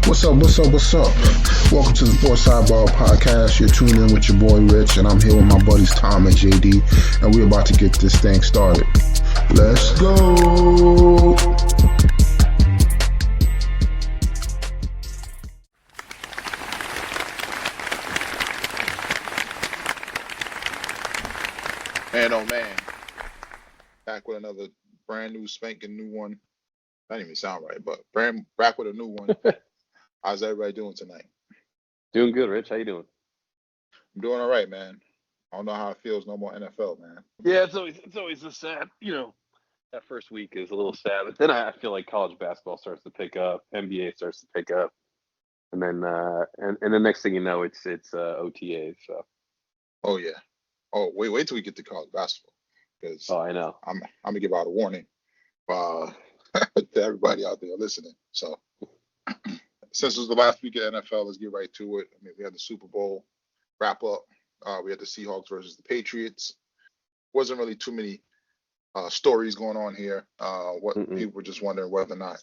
What's up? What's up? What's up? Welcome to the Sports Sidebar Podcast. You're tuned in with your boy Rich, and I'm here with my buddies Tom and JD, and we're about to get this thing started. Let's go. Man, oh man, back with another brand new spanking new one. That didn't even sound right, but back with a new one. How's everybody doing tonight? Doing good, Rich. How you doing? I'm doing all right, man. I don't know how it feels. No more NFL, man. Yeah, it's always a sad. That first week is a little sad, but then I feel like college basketball starts to pick up, NBA starts to pick up, and then and the next thing you know, it's OTAs. So Oh yeah. Oh wait till we get to college basketball, because I know. I'm gonna give out a warning uh, to everybody out there listening. So since it was the last week of NFL, let's get right to it. I mean, we had the Super Bowl wrap up. We had the Seahawks versus the Patriots. Wasn't really too many stories going on here. What Mm-mm. people were just wondering whether or not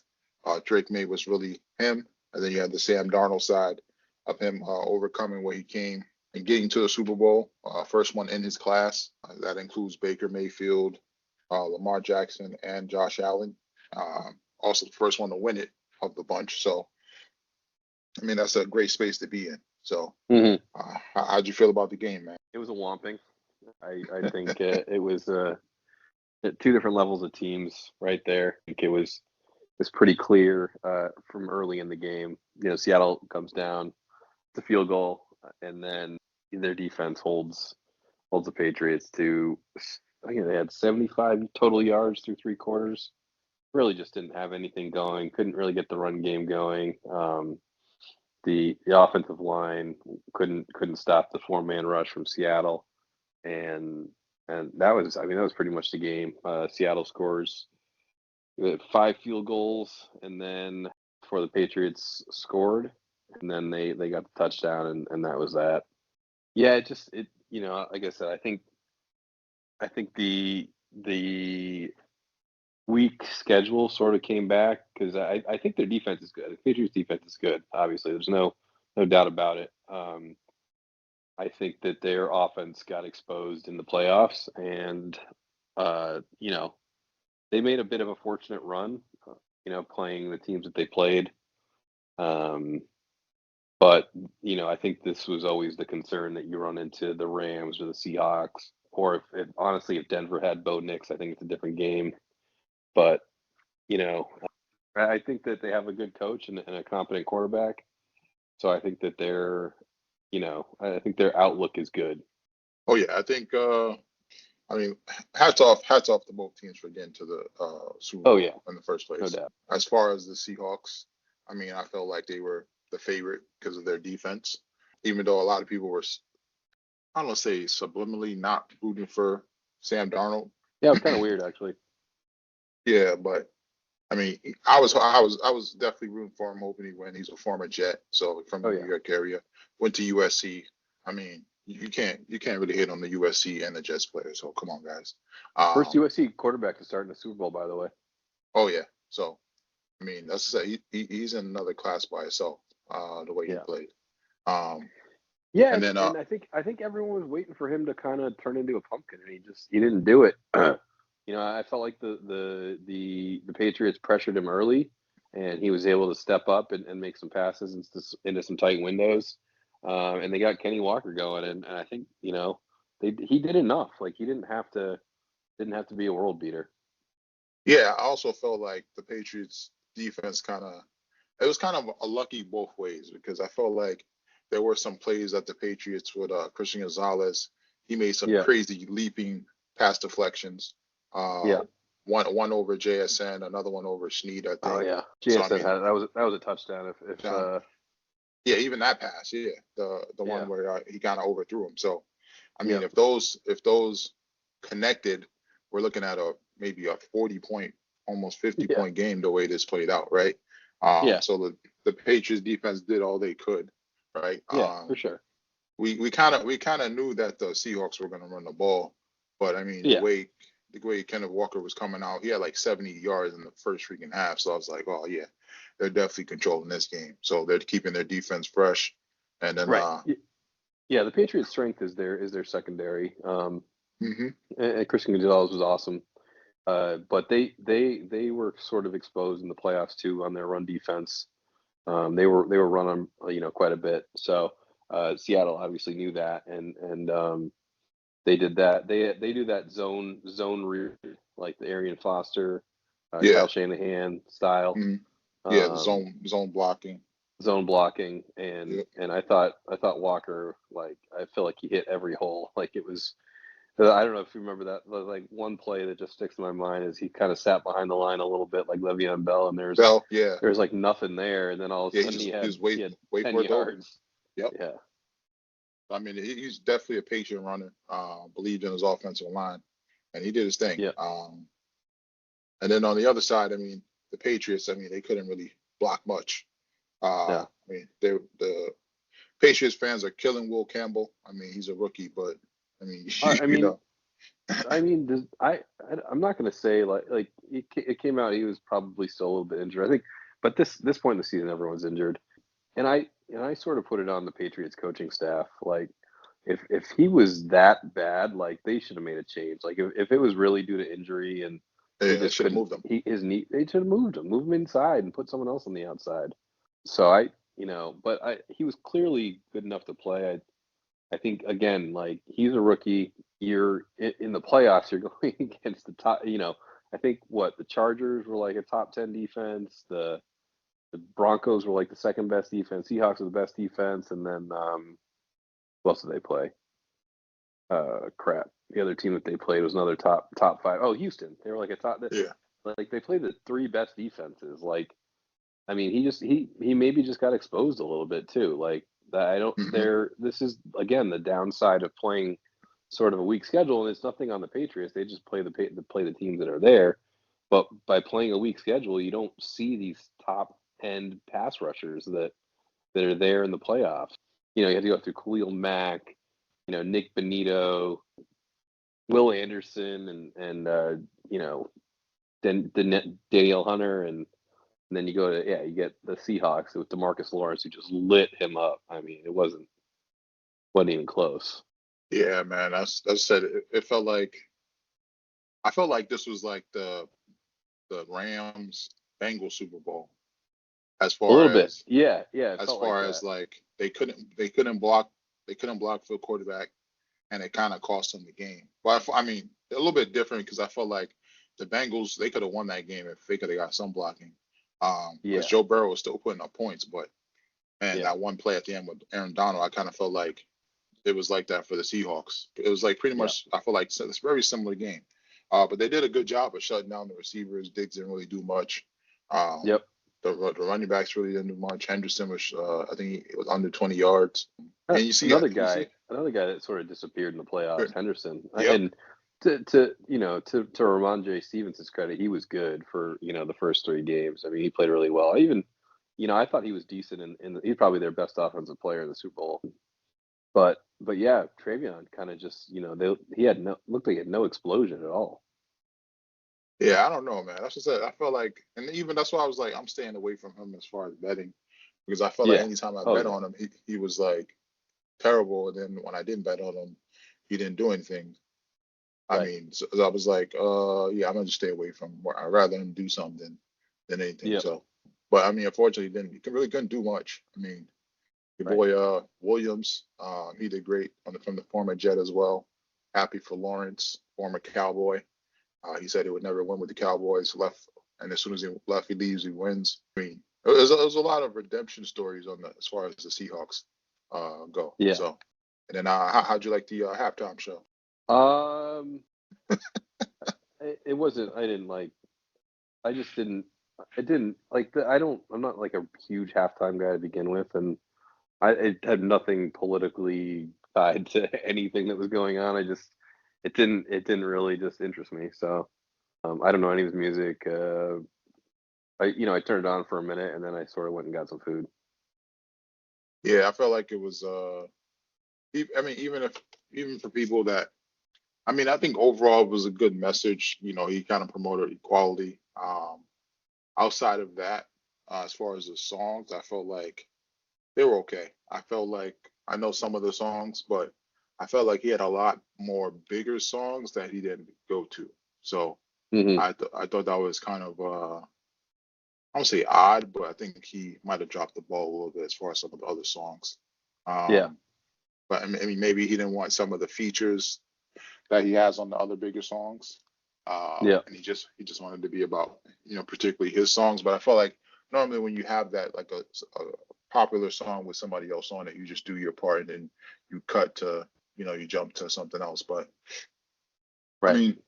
Drake May was really him, and then you had the Sam Darnold side of him overcoming where he came and getting to the Super Bowl. First one in his class. That includes Baker Mayfield, Lamar Jackson, and Josh Allen. Also the first one to win it of the bunch. So, I mean, that's a great space to be in. So, Mhm. how'd you feel about the game, man? It was a whomping. I think it was at two different levels of teams right there. I think it was pretty clear from early in the game. Seattle comes down, the field goal, and then their defense holds the Patriots to, I think they had 75 total yards through three quarters. Really just didn't have anything going. Couldn't really get the run game going. The offensive line couldn't stop the four-man rush from Seattle, and that was pretty much the game. Seattle scores five field goals, and then before the Patriots scored, and then they got the touchdown, and that was that. Yeah, like I said, I think the weak schedule sort of came back because I think their defense is good. The Patriots defense is good. Obviously, there's no doubt about it. I think that their offense got exposed in the playoffs, and they made a bit of a fortunate run. Playing the teams that they played. But I think this was always the concern that you run into the Rams or the Seahawks, or if honestly, if Denver had Bo Nix, I think it's a different game. But you know, I think that they have a good coach and a competent quarterback. So I think that I think their outlook is good. Oh yeah, I think. I mean, hats off to both teams for getting to the Super Oh Bowl yeah, in the first no place. doubt. As far as the Seahawks, I mean, I felt like they were the favorite because of their defense, even though a lot of people were, I don't want to say subliminally not rooting for Sam Darnold. Yeah, it was kind of weird actually. Yeah, but I mean, I was definitely rooting for him, hoping he win. He's a former Jet, so from the Oh New yeah, York area, went to USC. I mean, you can't really hit on the USC and the Jets players. So come on, guys. first Um, USC quarterback to start in the Super Bowl, by the way. oh yeah, so. I mean, that's to say he's in another class by himself, the way he Yeah. played. Um, Yeah, and then and I think everyone was waiting for him to kind of turn into a pumpkin, and he didn't do it. I felt like the Patriots pressured him early, and he was able to step up and make some passes into some tight windows, and they got Kenny Walker going, and I think he did enough. Like he didn't have to be a world beater. yeah, I also felt like the Patriots defense it was kind of a lucky both ways because I felt like there were some plays that the Patriots with Christian Gonzalez, he made some Yeah, crazy leaping pass deflections. Uh, yeah. one over JSN, another one over Snead, I Oh think. yeah, So I JSN mean, had that was a touchdown. If um, yeah, even that pass, yeah, the one yeah, where he kind of overthrew him. So I mean, yeah, if those connected, we're looking at maybe a 40 point, almost 50 yeah, point game the way this played out, right? yeah, So the Patriots defense did all they could, right? yeah, for sure. We kind of knew that the Seahawks were going to run the ball, but I mean Yeah, the way Kenneth Walker was coming out, he had like 70 yards in the first freaking half. So I was like, oh yeah, they're definitely controlling this game. So they're keeping their defense fresh. And then Right. Yeah, the Patriots' strength is their secondary. mhm. And Christian Gonzalez was awesome. But they were sort of exposed in the playoffs too on their run defense. They were run on quite a bit. So Seattle obviously knew that, and they did that. They do that zone read like the Arian Foster, Yeah. Kyle Shanahan style. Mhm. Yeah, the Um, zone blocking. Zone blocking, and Yep. and I thought Walker, like, I feel like he hit every hole. Like, it was, I don't know if you remember that, like, one play that just sticks in my mind is he kind of sat behind the line a little bit like Le'Veon Bell, and Bell, yeah. there's like nothing there, and then all of a Yeah, sudden he he just had wait 10 for it to open. yards. Yep. Yeah. I mean, he's definitely a patient runner. Believed in his offensive line, and he did his thing. Yeah. And then on the other side, I mean, the Patriots, I mean, they couldn't really block much. Yeah. I mean, the Patriots fans are killing Will Campbell. I mean, he's a rookie, but I mean, I you mean, know, I'm not going to say like it came out he was probably still a little bit injured. I think, but this point in the season, everyone's injured, and I sort of put it on the Patriots coaching staff. Like, if he was that bad, like, they should have made a change. Like, if it was really due to injury and he they just should have couldn't, moved him. his knee, they should have moved him inside and put someone else on the outside. So but he was clearly good enough to play. I think, again, like, he's a rookie. You're in the playoffs. You're going against the top. I think the Chargers were like a top 10 defense. The Broncos were like the second best defense. Seahawks were the best defense, and then who else did they play? Crap. The other team that they played was another top five. Oh, Houston. They were like a top. Yeah. Like, they played the three best defenses. Like, I mean, he maybe just got exposed a little bit too. Like, I don't. Mhm. This is, again, the downside of playing sort of a weak schedule, and it's nothing on the Patriots. They just play the teams that are there. But by playing a weak schedule, you don't see these top end pass rushers that are there in the playoffs. You have to go through Khalil Mack, Nick Benito, Will Anderson, and Danielle Hunter, and then you get the Seahawks with DeMarcus Lawrence, who just lit him up. I mean, it wasn't even close. Yeah, man. That's said. It felt like I felt like this was like the Rams Bengals Super Bowl as A far little bit, as yeah. It as felt far like as that. like they couldn't block for the quarterback, and it kind of cost them the game. Well, I mean, a little bit different because I felt like the Bengals, they could have won that game if they could have got some blocking. Because Yeah, Joe Burrow was still putting up points, but and yeah, that one play at the end with Aaron Donald, I kind of felt like it was like that for the Seahawks. It was like pretty yeah. much, I feel like it's a very similar game. But they did a good job of shutting down the receivers. Diggs didn't really do much. Um, Yep. the running backs really didn't do much. Henderson was, I think it was under 20 yards. And you see, Another guy that sort of disappeared in the playoffs, Henderson. yep. And to Ramondre Stevenson's credit, he was good for the first three games. I mean, he played really well. I thought he was decent, he's probably their best offensive player in the Super Bowl. But yeah, Travion kind of just he had looked like he had no explosion at all. Yeah, I don't know, man. That's just it. I felt like, and even that's why I was like, I'm staying away from him as far as betting because I felt like Yeah. anytime I Oh, bet yeah. on him, he was like terrible. And then when I didn't bet on him, he didn't do anything. I Right. mean, so I was like, yeah, I'm gonna just stay away from him. I'd rather him do something than anything. Yep. So, but I mean, unfortunately, he really couldn't do much. I mean, your Right. boy Williams, he did great from the former Jet as well. Happy for Lawrence, former Cowboy. He said he would never win with the Cowboys. Left, and as soon as he left, he leaves, he wins. I mean, there's a lot of redemption stories as far as the Seahawks go. Yeah. So, and then how'd you like the halftime show? It wasn't. I didn't like. I just didn't. I didn't like the. I don't. I'm not like a huge halftime guy to begin with, and it had nothing politically tied to anything that was going on. It didn't really just interest me. So I don't know any of his music. I turned it on for a minute, and then I sort of went and got some food. Yeah, I felt like it was. I mean, even for people that I mean, I think overall it was a good message. You know, he kind of promoted equality. Outside of that, as far as the songs, I felt like they were okay. I felt like I know some of the songs, but I felt like he had a lot more bigger songs that he didn't go to. So Hmm. I thought that was kind of I don't say odd, but I think he might have dropped the ball a little bit as far as some of the other songs. Yeah. Um, but I mean, maybe he didn't want some of the features that he has on the other bigger songs, Yeah. and he just wanted to be about particularly his songs. But I felt like normally when you have that like a popular song with somebody else on it, you just do your part and then you cut to you jump to something else. But I Right. mean,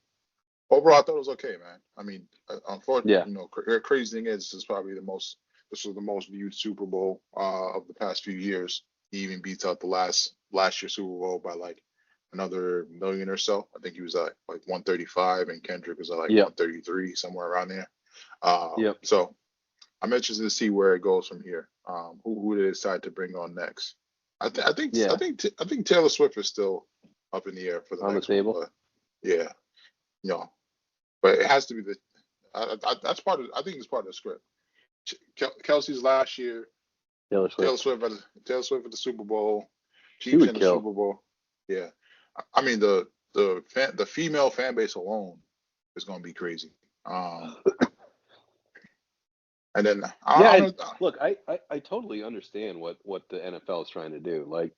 overall, I thought it was okay, man. I mean, unfortunately, Yeah. crazy thing is, this is probably this was the most viewed Super Bowl of the past few years. He even beats out the last year's Super Bowl by like another million or so. I think he was at like 135, and Kendrick was at like Yep. 133, somewhere around there. Yep. So I'm interested to see where it goes from here. Who they decide to bring on next? Yeah. I think Taylor Swift is still up in the air for the On the next one, table. but yeah, you know, but it has to be the that's part of. I think it's part of the script. Kelsey's last year. Taylor Taylor Swift. Swift at Taylor Swift at the Super Bowl. She Chiefs would in the kill. Super Bowl. Yeah, I mean the female fan base alone is going to be crazy. Um, and then Yeah, I and don't know. look, I totally understand what the NFL is trying to do. Like,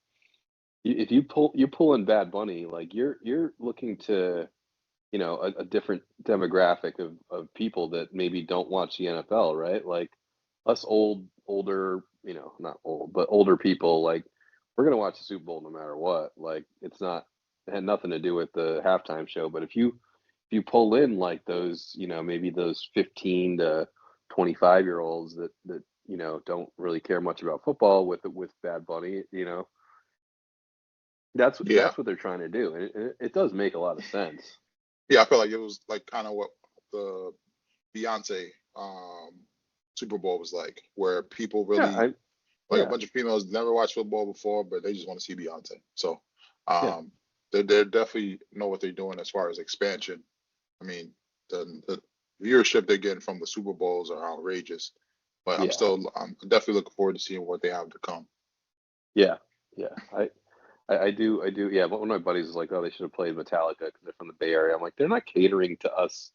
if you pull in Bad Bunny, like you're looking to, a different demographic of people that maybe don't watch the NFL, right? Like us older, not old, but older people, like we're gonna watch the Super Bowl no matter what. Like it had nothing to do with the halftime show. But if you pull in like those, maybe those 15 to 25-year-olds that don't really care much about football with Bad Bunny, that's Yeah, that's what they're trying to do, and it does make a lot of sense. yeah, I feel like it was like kind of what the Beyonce Super Bowl was like, where people Yeah, really like a yeah, bunch of females never watched football before, but they just want to see Beyonce. So yeah, um, they definitely know what they're doing as far as expansion. I mean, the viewership they're getting from the Super Bowls are outrageous. But yeah, I'm definitely looking forward to seeing what they have to come. yeah, yeah. I do. Yeah, but one of my buddies was like, "Oh, they should have played Metallica because they're from the Bay Area." I'm like, they're not catering to us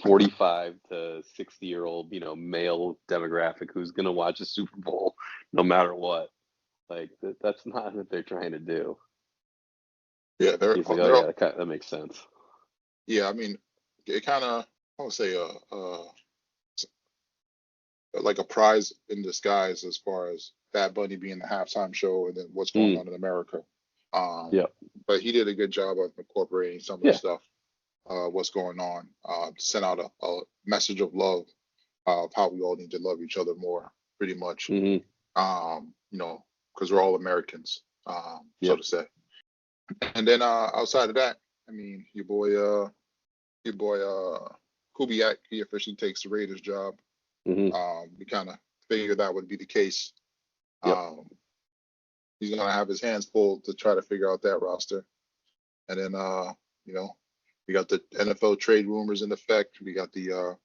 45 to 60-year-old, male demographic who's gonna watch a Super Bowl no matter what. Like that's not what they're trying to do. Yeah, He's like, "Oh yeah, that makes sense." yeah. I mean, it kind of I would say like a prize in disguise as far as Bad Bunny being the halftime show and then what's going Mm, on in America. Um, yeah, but he did a good job of incorporating some of the yeah, stuff, what's going on, sent out a message of love, of how we all need to love each other more, pretty much. hmm, You know, because we're all Americans, so yep, to say. And then outside of that, I mean, your boy Kubiak, he officially takes the Raiders job. hmm, We kind of figured that would be the case. yep, Um, he's gonna have his hands full to try to figure out that roster. And then you know, we got the NFL trade rumors in effect. We got the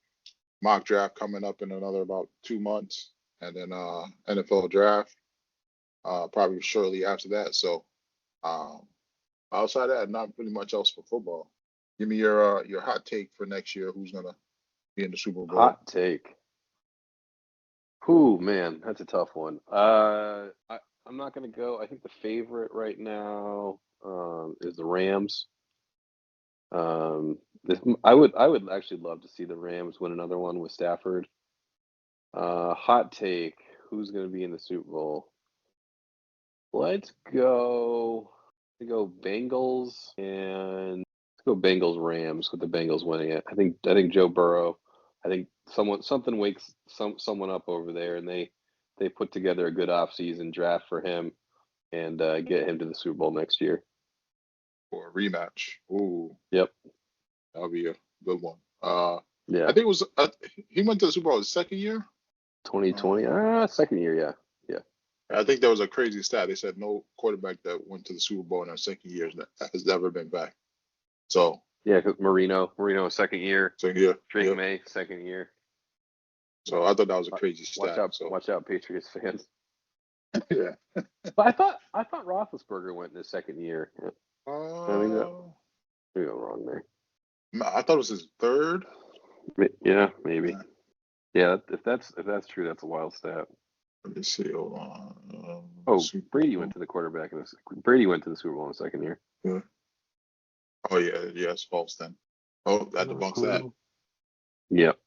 mock draft coming up in another about 2 months, and then NFL draft probably shortly after that. So um, outside of that, not really much else for football. Give me your hot take for next year. Who's gonna be in the Super Bowl? hot take. Whew, man, that's a tough one. I'm not gonna go. I think the favorite right now is the Rams. I would actually love to see the Rams win another one with Stafford. Hot take. Who's gonna be in the Super Bowl? Let's go. Let's go Bengals and let's go Bengals Rams with the Bengals winning it. I think Joe Burrow. I think something wakes someone up over there, and they put together a good offseason draft for him and get him to the Super Bowl next year. For a rematch? Ooh, Yep. that'll be a good one. I Yeah. think it was he went to the Super Bowl his second year. 2020. Um, Second year. Yeah. Yeah. I think there was a crazy stat. They said no quarterback that went to the Super Bowl in their second year has ever been back. So, Yeah, 'cause Marino, second year. yeah, Drake yeah. May, second year. So I thought that was a crazy Watch stat. out, So watch out, Patriots fans. yeah. But I thought Roethlisberger went in his second year. I think that we go wrong there. I thought it was his third. Yeah, maybe. Uh, Yeah, if that's true, that's a wild stat. Let me see. Hold on. Oh, Super Brady Bowl. went to the quarterback in this. Brady went to the Super Bowl in the second year. Yeah. Oh yeah, it's false then. Oh, that debunks that. Yep.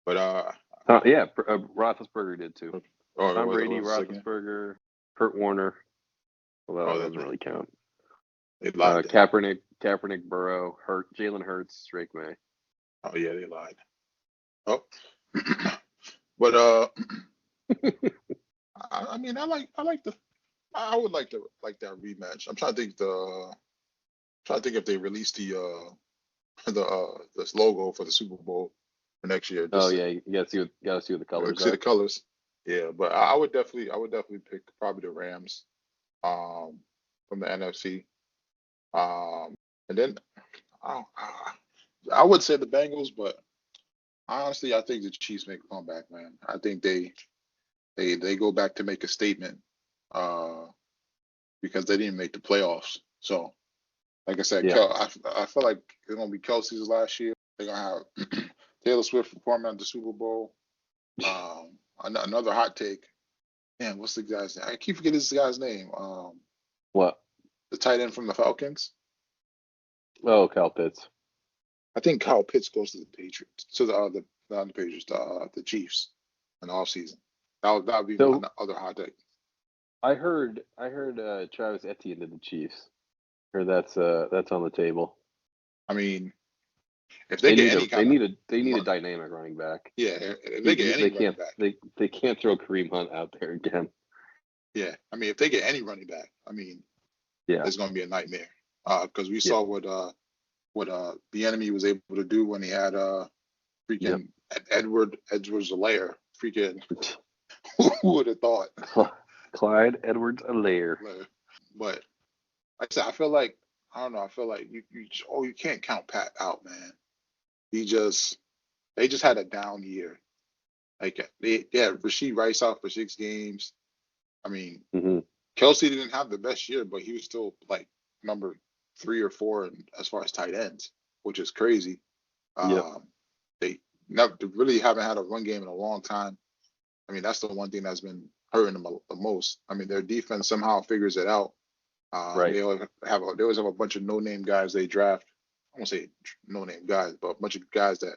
But Yeah, Roethlisberger did too. oh, Tom was it Brady, the second? Roethlisberger, Kurt Warner. Well, that Oh, doesn't really count. They lied. Then. Kaepernick, Burrow, Jalen Hurts, Drake May. Oh yeah, they lied. Oh, but I mean, I would like that rematch. I'm trying to think if they released this logo for the Super Bowl for next year. Oh Just yeah, you gotta see what the colors see are. the colors. Yeah, but I would definitely pick probably the Rams, from the NFC. And then I, I would say the Bengals, but honestly, I think the Chiefs make a comeback, man. I think they go back to make a statement, uh, because they didn't make the playoffs. So, like I said, Yeah. I feel like it's gonna be Kelsey's last year. They're gonna have Taylor Swift performing at the Super Bowl. Another hot take. Man, what's the guy's name? I keep forgetting this guy's name. What? The tight end from the Falcons. Oh, Kyle Pitts. I think Kyle Pitts goes to the Patriots. To not the Patriots, the Chiefs in the offseason. That would be So- my other hot take. I heard Travis Etienne to the Chiefs. Or that's on the table. I mean, if they get any They need a dynamic running back. yeah, if they get any running back, They can't throw Kareem Hunt out there again. yeah, I mean, if they get any running back, I mean, Yeah. it's going to be a nightmare. Because we saw what the enemy was able to do when he had freaking Edwards-Helaire. Freaking who would have thought? Clyde Edwards-Helaire. But like I said, I feel like I don't know. I feel like you can't count Pat out, man. They just had a down year. Like they had Rashid Rice out for 6 games. I mean, Mm-hmm. Kelsey didn't have the best year, but he was still like number 3 or 4 as far as tight ends, which is crazy. Yep. They really haven't had a run game in a long time. I mean, that's the one thing that's been hurting them the most. I mean, their defense somehow figures it out. Right. They always have a bunch of no-name guys they draft. I won't say no-name guys, but a bunch of guys that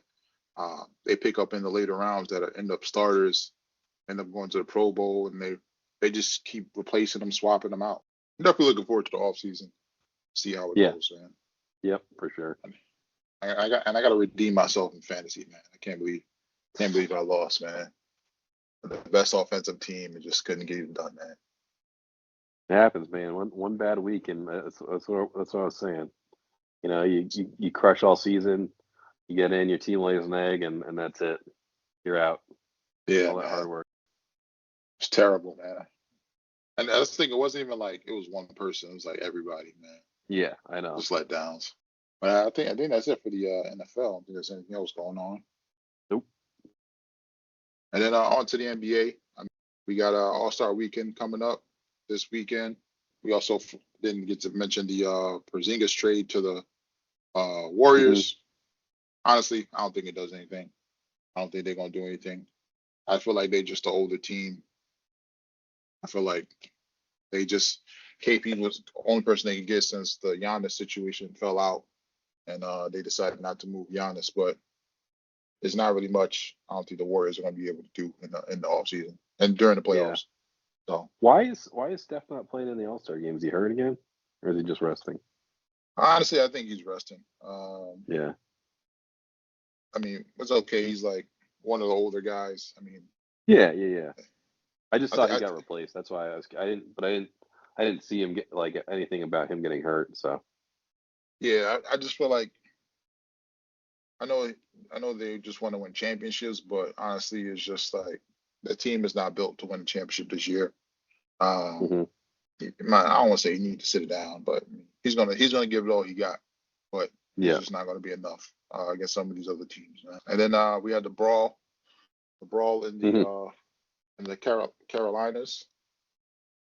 they pick up in the later rounds that end up starters, end up going to the Pro Bowl, and they just keep replacing them, swapping them out. I'm definitely looking forward to the offseason, see how it goes, man. Yep, for sure. I got to redeem myself in fantasy, man. I can't believe I lost, man. The best offensive team and just couldn't get it done, man. It happens, man. One bad week, and that's what I was saying. You know, you crush all season, you get in, your team lays an egg, and that's it. You're out. Yeah, All that man. hard work. It's terrible, man. And I was thinking, it wasn't even like it was one person. It was like everybody, man. Yeah, I know. Just letdowns. But I think that's it for the NFL. I don't think there's anything else going on. Nope. And then on to the NBA. I mean, we got All-Star Weekend coming up this weekend. We also didn't get to mention the Porzingis trade to the Warriors. Honestly, I don't think it does anything. I don't think they're gonna do anything. I feel like they're just an older team. I feel like KP was the only person they could get since the Giannis situation fell out, and they decided not to move Giannis. But there's not really much I don't think the Warriors are going to be able to do in the offseason and during the playoffs. So why is Steph not playing in the All-Star game? Is he hurt again, or is he just resting? honestly, I think he's resting. Yeah. I mean, it's okay. He's like one of the older guys. I mean, Yeah. I just I thought thi- he got replaced. That's why I didn't see him get like anything about him getting hurt. So yeah, I just feel like I know they just want to win championships, but honestly, it's just like the team is not built to win a championship this year. Mhm. I don't want to say he needs to sit it down, but he's gonna give it all he got. But It's Yeah. just not going to be enough against some of these other teams, man. And then we had the brawl Hmm. in the Carolinas.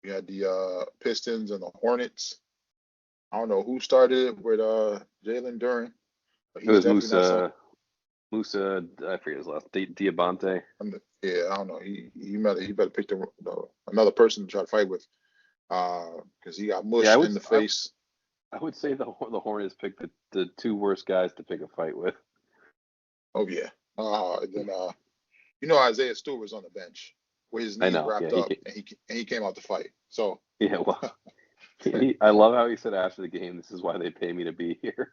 We had the Pistons and the Hornets. I don't know who started it with Jalen Duren, but It he's was definitely not some. Musa. I forget his last. Diabante. Yeah, I don't know. He better pick another person to try to fight with, because he got Yeah, mushed in the face. I would say the Hornets picked the two worst guys to pick a fight with. Oh yeah. And then Isaiah Stewart was on the bench with his I knees know. Yeah, wrapped up, and he came out to fight. So yeah. Well, I love how he said after the game, "This is why they pay me to be here.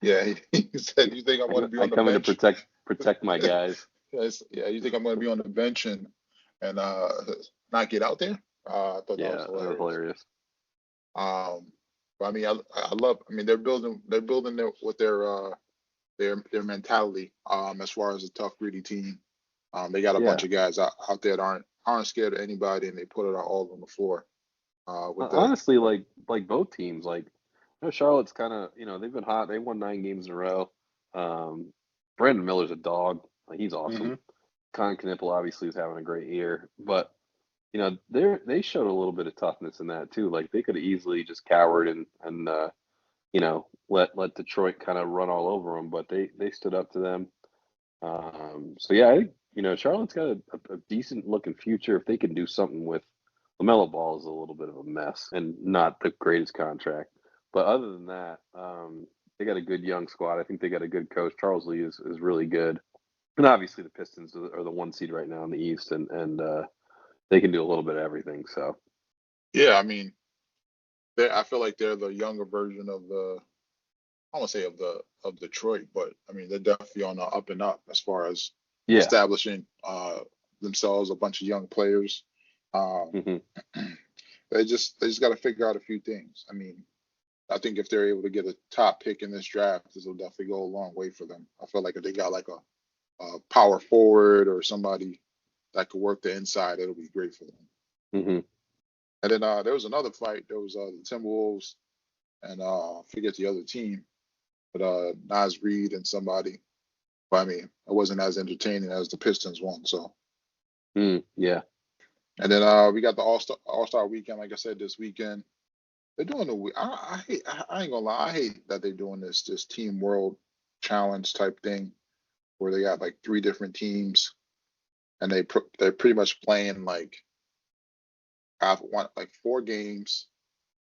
yeah, he said, "You think I'm going to be I on the come in to bench?" protect my guys." Yes, yeah, you think I'm going to be on the bench and not get out there? I thought that was Yeah, that was hilarious. hilarious. Um, but I mean, I love. I mean, they're building their mentality. As far as a tough, gritty team, they got a bunch Yeah. of guys out there that aren't scared of anybody, and they put it all on the floor. With the Honestly, like both teams, like Charlotte's kind of they've been hot. They won 9 games in a row. Um, Brandon Miller's a dog. Like, he's awesome. hmm Con Knipple obviously is having a great year, but they showed a little bit of toughness in that too. Like, they could have easily just cowered and let Detroit kind of run all over them, but they stood up to them. So yeah, I think Charlotte's got a decent looking future if they can do something with LaMelo Ball is a little bit of a mess and not the greatest contract. But other than that, they got a good young squad. I think they got a good coach. Charles Lee is really good, and obviously the Pistons are the 1 seed right now in the East, and they can do a little bit of everything. So Yeah, I mean, I feel like they're the younger version of the. I don't want to say of Detroit, but I mean they're definitely on the up and up as far as yeah. establishing themselves a bunch of young players. Um, Hmm. they just got to figure out a few things. I mean, I think if they're able to get a top pick in this draft, this will definitely go a long way for them. I feel like if they got like a power forward or somebody that could work the inside, it'll be great for them. Hmm. And then there was another fight. There was the Timberwolves and I forget the other team, but Nas Reed and somebody. But I mean, it wasn't as entertaining as the Pistons one. So, Yeah. and then we got the All Star weekend. Like I said, this weekend they're doing I ain't gonna lie. I hate that they're doing this Team World Challenge type thing where they got like three different teams and they're pretty much playing like have one like 4 games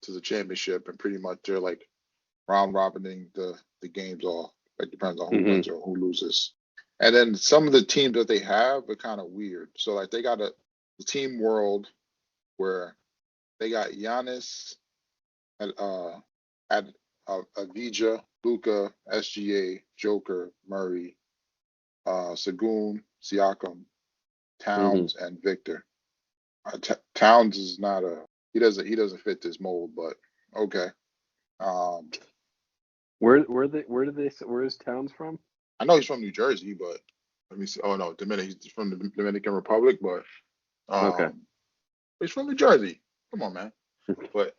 to the championship and pretty much they're like round robining the games off. Like depends on who Hmm. wins or who loses. And then some of the teams that they have are kind of weird. So like they got the Team World where they got Giannis at Avija, Luca, SGA, Joker, Murray, Sagoon, Siakam, Hmm. Towns, and Victor. Towns is not a he doesn't fit this mold, but okay. Um, Where is Towns from? I know he's from New Jersey, but let me see. Oh no, He's from the Dominican Republic, but Okay. um, he's from New Jersey. Come on, man. But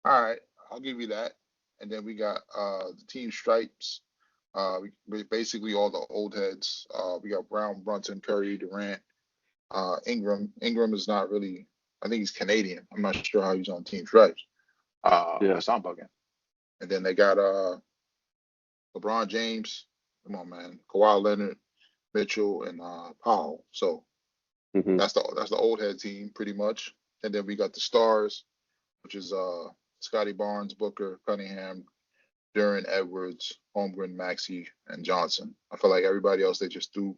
all right, I'll give you that. And then we got the team stripes. Basically all the old heads. We got Brown, Brunson, Curry, Durant, Ingram. Ingram is not really. I think he's Canadian. I'm not sure how he's on team stripes. Yeah. Unless I'm bugging. And then they got LeBron James. Come on, man. Kawhi Leonard, Mitchell, and Powell. So Hmm. that's the old head team pretty much. And then we got the stars, which is Scotty Barnes, Booker, Cunningham, Duran, Edwards, Holmgren, Maxey, and Johnson. I feel like everybody else they just threw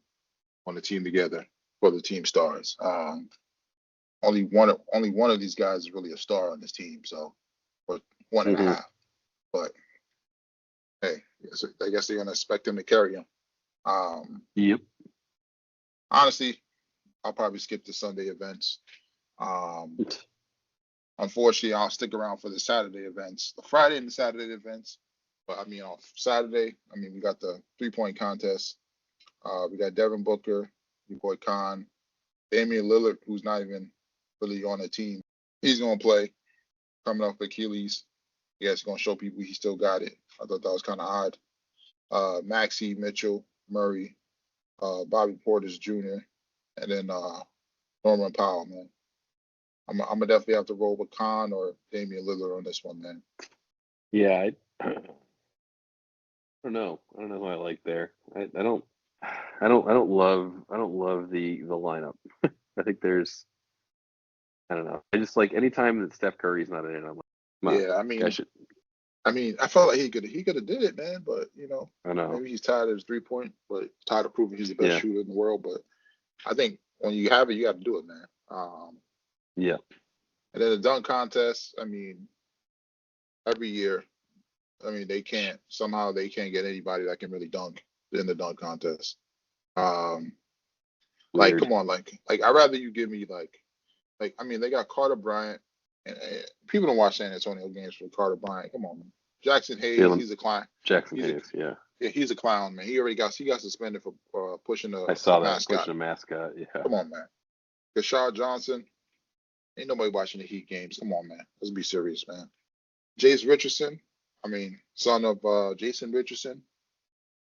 on the team together for the team stars. Only one of these guys is really a star on this team, so or one and a Hmm. half. But hey, I guess they're gonna expect him to carry him. Yep. Honestly, I'll probably skip the Sunday events. Um, Unfortunately, I'll stick around for the Saturday events, the Friday and the Saturday events. But I mean, on Saturday, I mean, we got the 3-point contest. We got Devin Booker, your boy Khan, Damian Lillard, who's not even really on the team. He's gonna play coming off Achilles. He's gonna show people he still got it. I thought that was kind of odd. Maxey, Mitchell, Murray, Bobby Portis Jr., and then Norman Powell, man. I'm gonna definitely have to roll with Khan or Damian Lillard on this one, man. Yeah, I don't know. I don't know who I like there. I don't love the lineup. I think there's I don't know. I just like anytime that Steph Curry's not in it, I'm like, come on, Yeah, guys should. I felt like he could have did it, man. But I know. maybe he's tired of his 3-point, but tired of proving he's the best Yeah, shooter in the world. But I think when you have it, you got to do it, man. yeah. And then the dunk contest. I mean, every year, they can't get anybody that can really dunk in the dunk contest. Um, like, Weird. come on, like I'd rather you give me I mean, they got Carter Bryant, and people don't watch San Antonio games for Carter Bryant. Come on, man. Jackson Hayes, Jalen he's a clown. Jackson He's a Hayes. Yeah, Yeah, he's a clown, man. He got suspended for pushing I a saw that mascot. pushing a mascot. Yeah, Come on, man. Rashad Johnson, ain't nobody watching the Heat games. Come on, man. Let's be serious, man. Jace Richardson, I mean, son of Jason Richardson.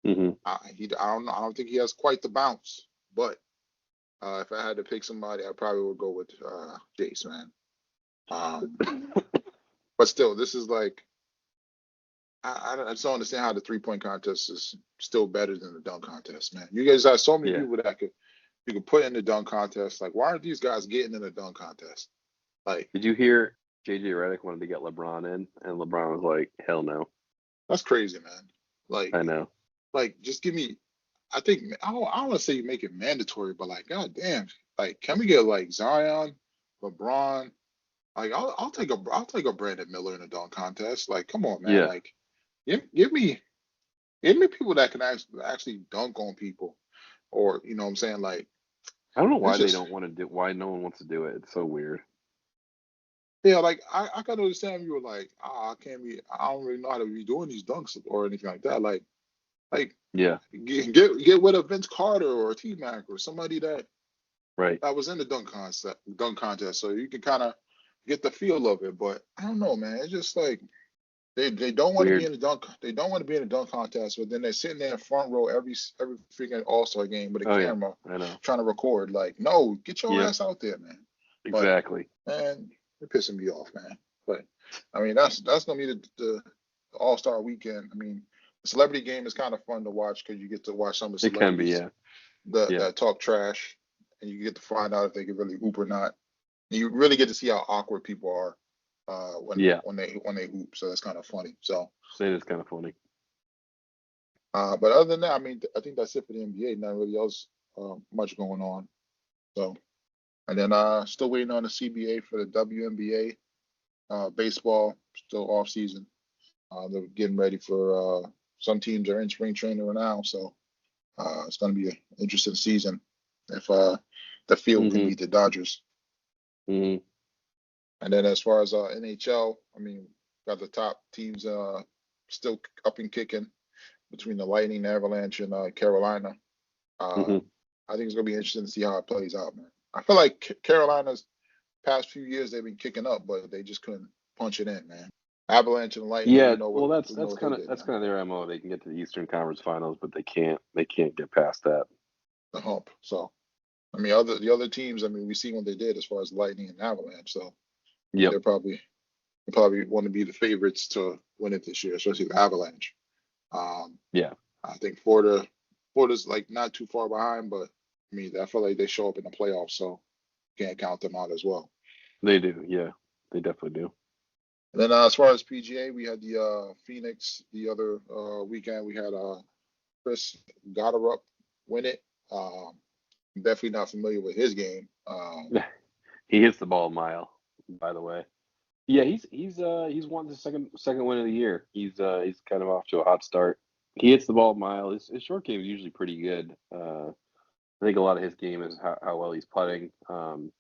hmm I don't think he has quite the bounce, but if I had to pick somebody, I probably would go with Jace, man. Um, but still, this is like I just don't understand how the 3-point contest is still better than the dunk contest, man. You guys have so many yeah. people that you could put in the dunk contest. Like, why aren't these guys getting in the dunk contest? Like, Did you hear JJ Redick wanted to get LeBron in, and LeBron was like, "Hell no." that's crazy, man. Like, I know. just give me. I don't want to say you make it mandatory, but like, god damn, like, can we get like Zion, LeBron? Like, I'll take a Brandon Miller in a dunk contest. Like, come on, man. Yeah, Like, give me people that can actually dunk on people, or what I'm saying, like, I don't know it's why they just don't want to do. Why no one wants to do it? It's so weird. yeah, like I can understand you were like, I don't really know how to be doing these dunks or anything like that. Like Yeah, get with a Vince Carter or a T Mac or somebody right. that was in the dunk contest, so you can kind of get the feel of it. But I don't know, man. It's just like they don't want to be Weird. in the dunk. They don't want to be in the dunk contest, but then they're sitting there in front row every freaking All Star game with a Oh yeah, camera I know. trying to record. Like, no, get your Yep, ass out there, man. But exactly. man, you're pissing me off, man. But I mean, that's gonna be the All Star weekend. I mean, the celebrity game is kind of fun to watch because you get to watch some of the It can be. celebrities Yeah, that yeah, talk trash, and you get to find out if they can really hoop or not. And you really get to see how awkward people are yeah. when they hoop. So that's kind of funny. So, It is kind of funny. but other than that, I mean, I think that's it for the NBA. Not really else much going on. So, and then still waiting on the CBA for the WNBA. Baseball still off season. They're getting ready for some teams are in spring training right now, so it's going to be an interesting season if the field can hmm beat the Dodgers. hmm And then as far as NHL, I mean, got the top teams still up and kicking between the Lightning, Avalanche, and Carolina. Uh, hmm I think it's going to be interesting to see how it plays out, man. I feel like Carolina's past few years they've been kicking up, but they just couldn't punch it in, man. Avalanche and Lightning, Yeah. Well, we know what they did, that's man. kind of their MO. They can get to the Eastern Conference Finals, but they can't get past that. The hump. So I mean, the other teams, I mean, we see what they did as far as Lightning and Avalanche. So I mean, Yep. they probably want to be the favorites to win it this year, especially the Avalanche. Um, Yeah. I think Florida's like not too far behind, but I mean, I feel like they show up in the playoffs, so can't count them out as well. They do. Yeah. They definitely do. And then as far as PGA, we had the Phoenix the other weekend. We had Chris Gotterup win it. I'm definitely not familiar with his game. He hits the ball a mile. By the way. Yeah. He's won the second win of the year. He's kind of off to a hot start. He hits the ball a mile. His short game is usually pretty good. I think a lot of his game is how well he's putting. But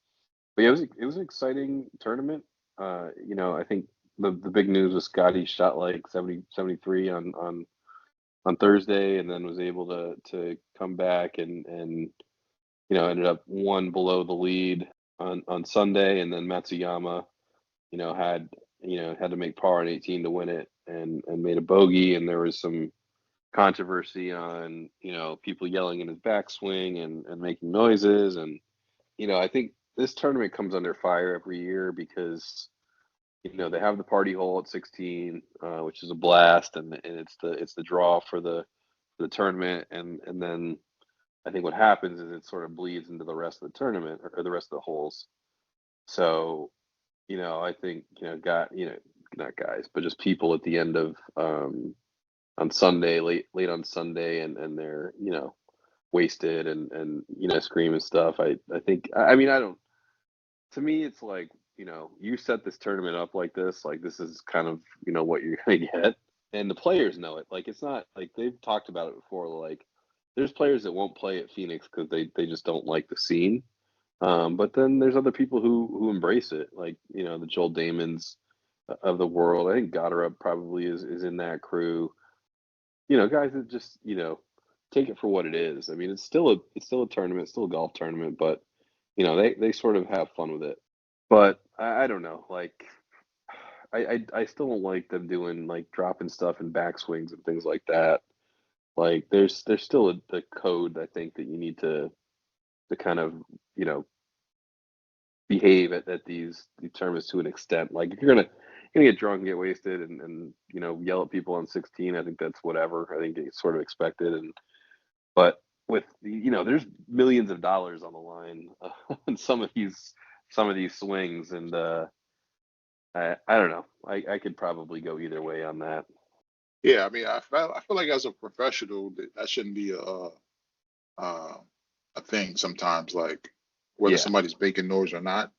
yeah, it was an exciting tournament. I think the big news was Scotty shot like 73 on Thursday, and then was able to come back and ended up one below the lead on Sunday, and then Matsuyama had had to make par on 18 to win it, and made a bogey, and there was some controversy on people yelling in his backswing and making noises, and I think this tournament comes under fire every year because they have the party hole at 16, which is a blast, and it's the draw for the tournament, and then I think what happens is it sort of bleeds into the rest of the tournament, or the rest of the holes. So I think not guys, but just people at the end of on Sunday, late on Sunday, and they're wasted and screaming stuff. I think, I mean, I don't. To me, it's like you set this tournament up like this is kind of what you're gonna get, and the players know it. Like, it's not like they've talked about it before. Like, there's players that won't play at Phoenix because they just don't like the scene. But then there's other people who embrace it, like the Joel Damons of the world. I think Goddard probably is in that crew. Guys that just take it for what it is. I mean, it's still a tournament, it's still a golf tournament, but they sort of have fun with it. But I don't know, like I still don't like them doing like dropping stuff in backswings and things like that. Like there's still a code, I think, that you need to kind of you know behave at these tournaments to an extent. Like, if you're gonna get drunk and get wasted and yell at people on 16, I think that's whatever. I think it's sort of expected. But with there's millions of dollars on the line on some of these swings, and I don't know. I could probably go either way on that. Yeah, I mean, I feel like as a professional that shouldn't be a thing sometimes, like whether Yeah, somebody's making noise or not.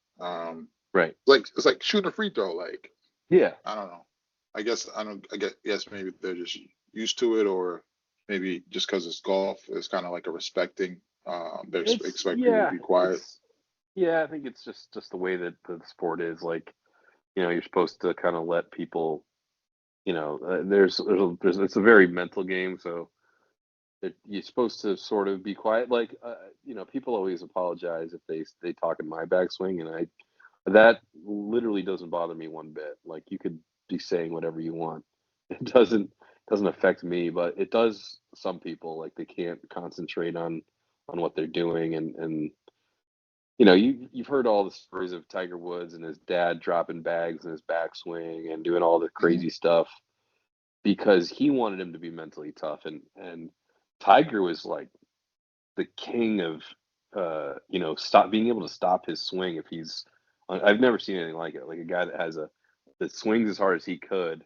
right. It's like shooting a free throw. Like, Yeah, I don't know. I don't. I guess maybe they're just used to it, or maybe just because it's golf, it's kind of like a respecting. They expect people to be quiet. I think it's just the way that the sport is. Like, you're supposed to kind of let people. There's it's a very mental game, so you're supposed to sort of be quiet. Like, people always apologize if they talk in my backswing, and that literally doesn't bother me one bit. Like, you could be saying whatever you want. It doesn't affect me, but it does some people. Like, they can't concentrate on what they're doing, and you've heard all the stories of Tiger Woods and his dad dropping bags in his backswing and doing all the Hmm. crazy stuff because he wanted him to be mentally tough, and Tiger was like the king of stop being able to stop his swing if he's. I've never seen anything like it. Like, a guy that swings as hard as he could.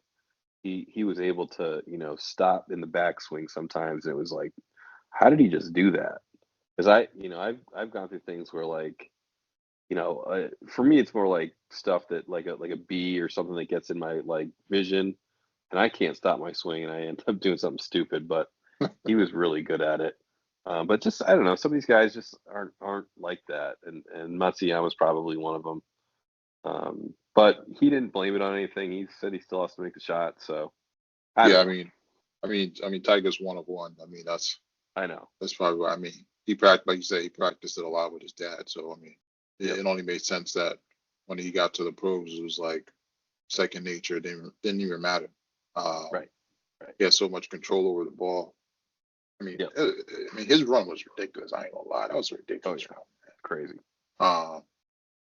He was able to stop in the backswing sometimes, and it was like, how did he just do that? Because I've gone through things where, like, for me it's more like stuff that like a bee or something that gets in my like vision, and I can't stop my swing, and I end up doing something stupid. But he was really good at it. But just, I don't know, some of these guys just aren't like that, and Matsuyama's probably one of them. But he didn't blame it on anything. He said he still has to make the shot. So I Yeah, don't I know. mean, Tiger's one of one. I mean, I know. that's probably what I mean. He practiced, like you say, he practiced it a lot with his dad. So I mean, Yep. it only made sense that when he got to the pros, it was like second nature. It didn't even matter. Um, Right. Right. he had so much control over the ball. I mean, Yep. his run was ridiculous. I ain't gonna lie, that was a Oh ridiculous yeah. run. Crazy.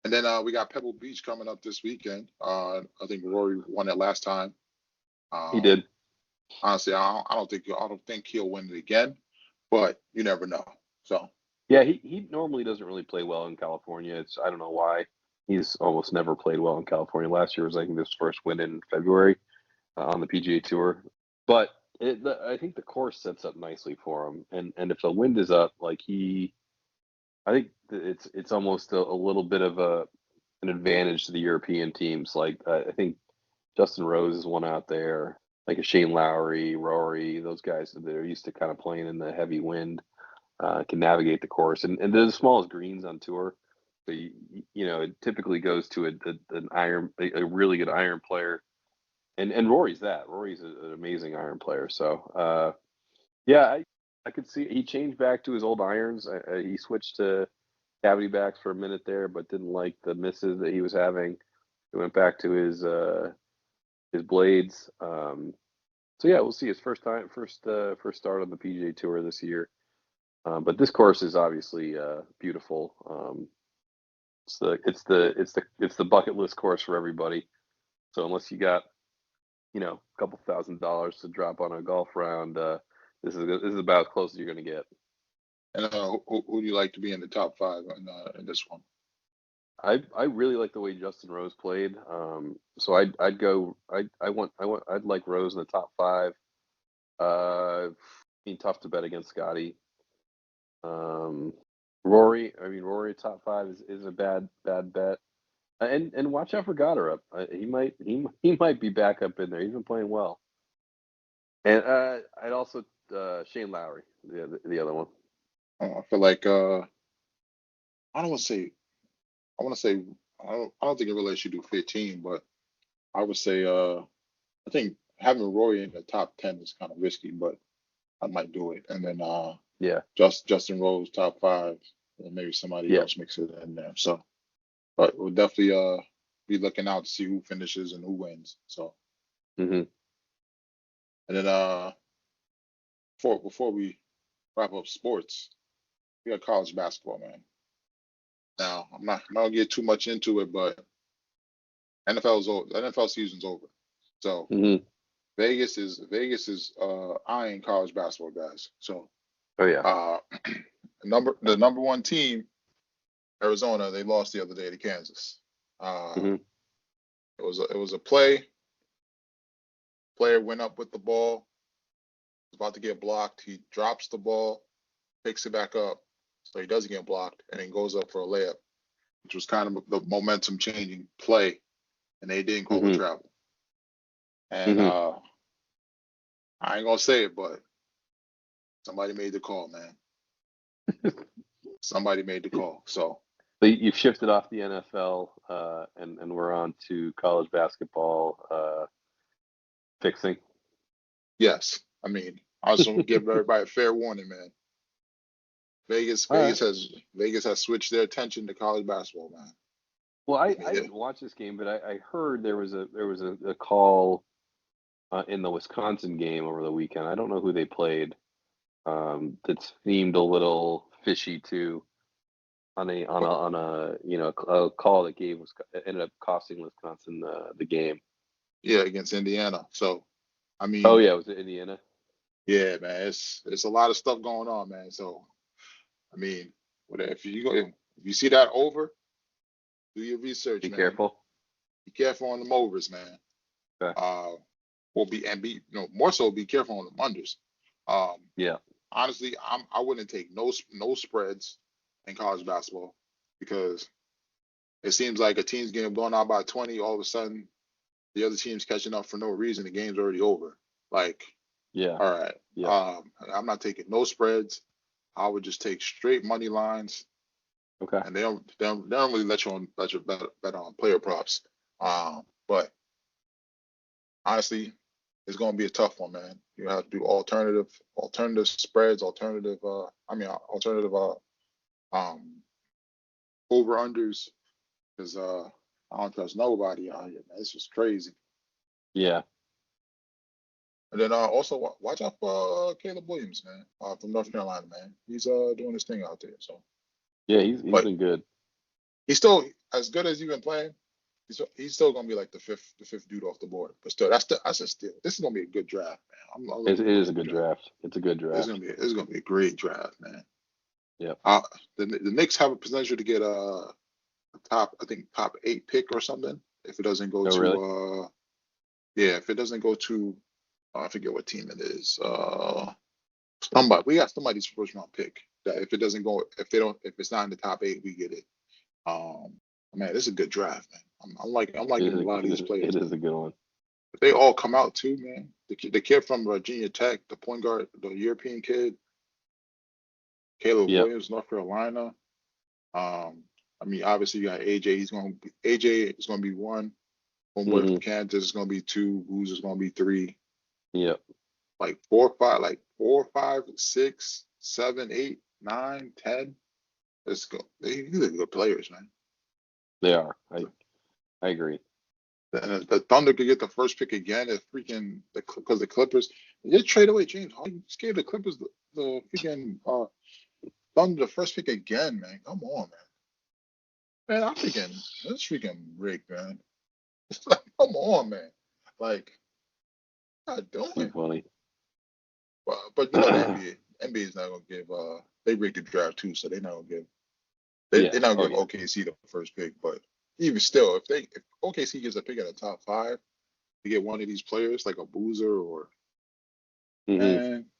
And then we got Pebble Beach coming up this weekend. I think Rory won it last time. He Um, did. honestly, I don't think he'll win it again, but you never know. So Yeah, he normally doesn't really play well in California. I don't know why. He's almost never played well in California. Last year was, I think, his first win in February on the PGA Tour. But I think the course sets up nicely for him, and if the wind is up, like, I think that it's almost a little bit of an advantage to the European teams. Like, I think Justin Rose is one out there, like a Shane Lowry, Rory, those guys that are used to kind of playing in the heavy wind, can navigate the course, and they're the smallest greens on tour. So it typically goes to an iron, a really good iron player, and Rory's that. Rory's an amazing iron player. So yeah, I could see he changed back to his old irons. He switched to cavity backs for a minute there, but didn't like the misses that he was having. He went back to his blades. So yeah, we'll see his first start on the PGA Tour this year. But this course is obviously beautiful. It's the bucket list course for everybody. So unless you got a couple $1,000s to drop on a golf round, this is about as close as you're going to get. And who do you like to be in the top 5 in this one? I really like the way Justin Rose played. So I'd like Rose in the top 5. Being tough to bet against Scotty. Rory top 5 is a bad bet. And watch out for Goddard. He might be back up in there. He's been playing well. And I'd also Shane Lowry, the other one. I feel like I don't want to say. I want to say I don't think it really should do 15, but I would say I think having Rory in the top 10 is kind of risky, but I might do it. And then Yeah. Justin Rose top 5, and maybe somebody else mix it in there. So, but we'll definitely be looking out to see who finishes and who wins. So, Mhm. and then before we wrap up sports, we got college basketball, man. Now I'm not gonna get too much into it, but NFL's over. The NFL season's over. So Mhm. Vegas is eyeing college basketball guys. So Oh yeah. the number 1 team, Arizona, they lost the other day to Kansas. Mhm. It was a play. Player went up with the ball, was about to get blocked. He drops the ball, picks it back up, so he doesn't get blocked, and then goes up for a layup, which was kind of the momentum changing play, and they didn't call the Mhm. travel. And Mhm. I ain't gonna say it, but somebody made the call, man. Somebody made the call. So You've shifted off the NFL, and we're on to college basketball fixing. yes, I mean, I just want to give everybody a fair warning, man. Vegas All right. has switched their attention to college basketball, man. Well, I I mean, didn't watch this game, but I heard there was a call in the Wisconsin game over the weekend. I don't know who they played. That seemed a little fishy too on a call that ended up costing Wisconsin the game. yeah, against Indiana. So I Oh mean, yeah, was it Indiana? yeah, man, it's a lot of stuff going on, man. So I mean, if you see that over, do your research, Be man. careful. Be careful on them overs, man. Okay. More so be careful on them unders. Um, Yeah. honestly, I wouldn't take no spreads in college basketball because it seems like a team's getting blown out by 20, all of a sudden the other team's catching up for no reason. The game's already over. Like, Yeah. all right, Yeah. I'm not taking no spreads. I would just take straight money lines, Okay. and they don't really let you bet on player props. But honestly, it's going to be a tough one, man. You have to do alternative spreads, alternative over unders because I don't trust nobody out here, man. It's just crazy. Yeah. And then also watch out for Caleb Williams, man, from North Carolina, man. He's doing his thing out there. So, Yeah. He's but been good. he's still as good as he's been playing. He's still gonna be like the fifth dude off the board. But still, that's a steal. This is gonna be a good draft, man. I'm It looking is forward a to the good draft. draft. It's a good draft. It's gonna be a great draft, man. Yeah. The Knicks have a potential to get a top 8 pick or something if it doesn't go Oh to really? if it doesn't go to I forget what team it is. We got somebody's first round pick that if if it's not in the top 8, we get it. Man, this is a good draft, man. I'm liking a lot of these players, It is man. a good one. If they all come out too, man. The kid from Virginia Tech, the point guard, the European kid, Caleb Yep. Williams, North Carolina. I mean, obviously you got AJ. AJ is gonna be 1. Homeboy from Mhm. Kansas is gonna be 2. Booz is gonna be 3. Yep. Like 4, 5, 5, 6, 7, 8, 9, 10. Let's go. These are good players, man. They are. I agree. The Thunder could get the first pick again if freaking because the Clippers they trade away James Harden. Just gave the Clippers the freaking Thunder the first pick again, man. Come on, man. Man, I'm freaking that's freaking rigged, man. Like, come on, man. Like, not Too doing. funny. But you know the NBA is not gonna give they rigged the draft too, so they're not gonna give Yeah. they're not Oh gonna give yeah. OKC the first pick. But even still, if OKC gives a pick at the top 5 to get one of these players like a Boozer or Hmm. man,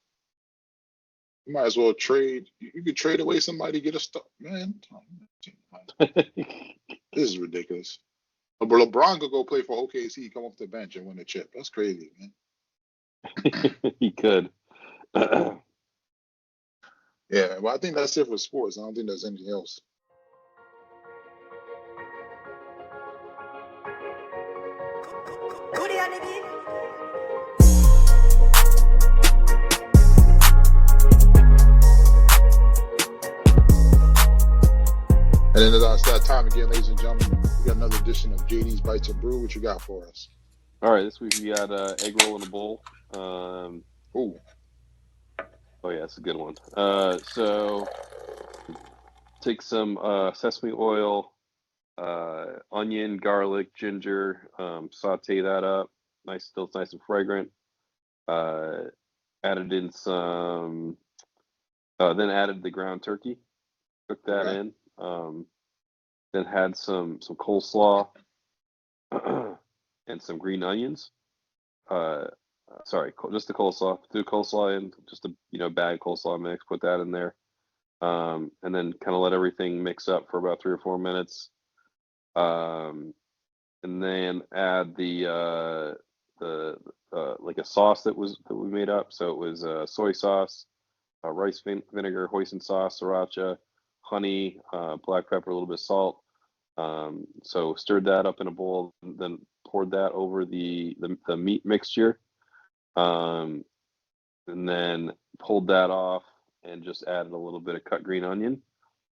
you might as well trade. You could trade away somebody get a stuff, man. This is ridiculous. But LeBron could go play for OKC, come off the bench and win a chip. That's crazy, man. He could. Yeah, well, I think that's it for sports. I don't think there's anything else. And then it's that time again, ladies and gentlemen. We got another edition of JD's Bites and Brew. What you got for us? All right, this week we got egg roll in a bowl. Ooh, Oh yeah, it's a good one. So take some sesame oil, onion, garlic, ginger, saute that up. Still nice and fragrant. Added in some, then added the ground turkey. Cooked that okay. in. Then had some coleslaw and some green onions. Sorry, just the coleslaw. Threw coleslaw in, just a bag coleslaw mix. Put that in there, and then kind of let everything mix up for about 3 or 4 minutes. And then add the like a sauce that we made up. So it was soy sauce, rice vinegar, hoisin sauce, sriracha, honey, black pepper, a little bit of salt. So stirred that up in a bowl, and then poured that over the meat mixture, and then pulled that off and just added a little bit of cut green onion.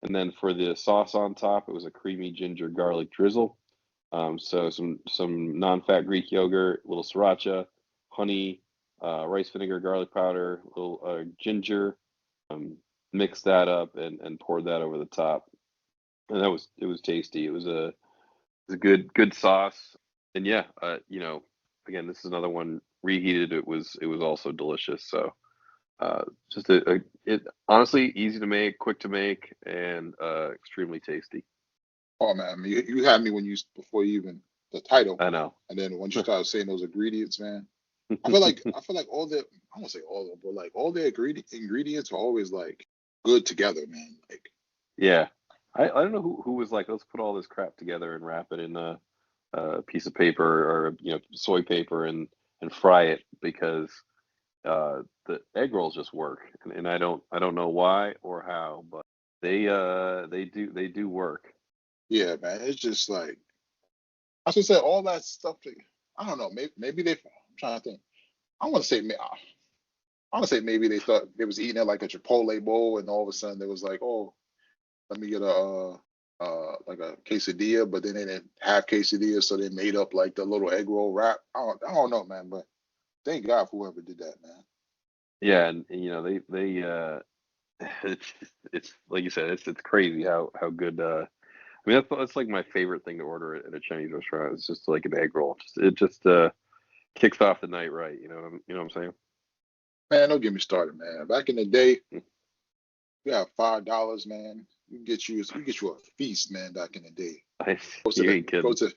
And then for the sauce on top, it was a creamy ginger garlic drizzle. So some non-fat Greek yogurt, little sriracha, honey, rice vinegar, garlic powder, little ginger. Mixed that up and poured that over the top, and it was tasty. It was a good sauce, and yeah, again, this is another one reheated. It was also delicious. So just it honestly easy to make, quick to make, and extremely tasty. Oh man, you had me before you even the title, I know. and then once you started saying those ingredients, man, I feel like all the I won't say all of them, but like all the ingredients are always like good together, man. Like Yeah, I don't know who was like, let's put all this crap together and wrap it in a piece of paper or soy paper and fry it, because the egg rolls just work, and I don't know why or how, but they do work. yeah, man, it's just like I should say all that stuff. I don't know. Maybe they. I'm trying to think. I want to say. I want to say maybe they thought they was eating it like a Chipotle bowl, and all of a sudden they was like, "Oh, let me get a like a quesadilla," but then they didn't have quesadilla, so they made up like the little egg roll wrap. I don't know, man, but thank God for whoever did that, man. Yeah, and they it's like you said, it's crazy how good. I mean, that's like my favorite thing to order at a Chinese restaurant. It's just like an egg roll. It just kicks off the night right. You know what I'm saying? Man, don't get me started, man. Back in the day, Mm. you have $5, man. You get you a feast, man. Back in the day, go to You the ain't go kidding. to